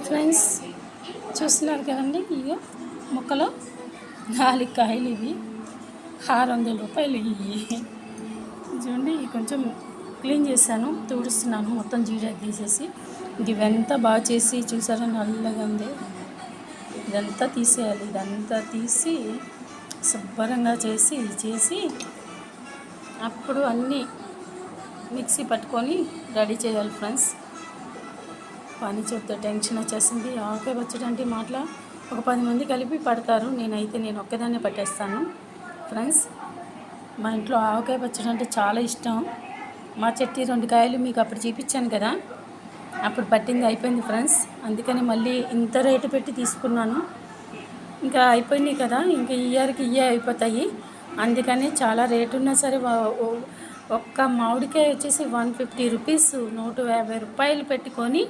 Hi friends, చూస్తున్నారు కదండి. ఇక మొక్కలో 4 కాయలు ఇవి 600 రూపాయలు. ఇవి చూడండి, కొంచెం క్లీన్ చేశాను, తుడుస్తున్నాను మొత్తం జీడా తీసేసి. ఇవంతా బాగా చేసి చూసారా, నల్లగా ఉంది. ఇదంతా తీసేయాలి, ఇదంతా తీసి శుభ్రంగా చేసి అప్పుడు అన్నీ మిక్సీ పట్టుకొని రెడీ చేయాలి ఫ్రెండ్స్. పని చూస్తే టెన్షన్ వచ్చేసింది. ఆవకాయ పచ్చడి అంటే మాటల ఒక 10 మంది కలిపి పడతారు, నేను ఒక్కదాన్నే పట్టేస్తాను ఫ్రెండ్స్. మా ఇంట్లో ఆవకాయ పచ్చడి అంటే చాలా ఇష్టం. మా చెట్టు 2 కాయలు మీకు అప్పుడు చూపించాను కదా, అప్పుడు పట్టింది అయిపోయింది ఫ్రెండ్స్. అందుకని మళ్ళీ ఇంత రేటు పెట్టి తీసుకున్నాను. ఇంకా అయిపోయినాయి కదా, ఇంకా ఈ ఇయర్కి ఇవే అయిపోతాయి. అందుకని చాలా రేటు ఉన్నా సరే ఒక్క మామిడికాయ వచ్చేసి 150 రూపీస్, 150 రూపాయలు పెట్టుకొని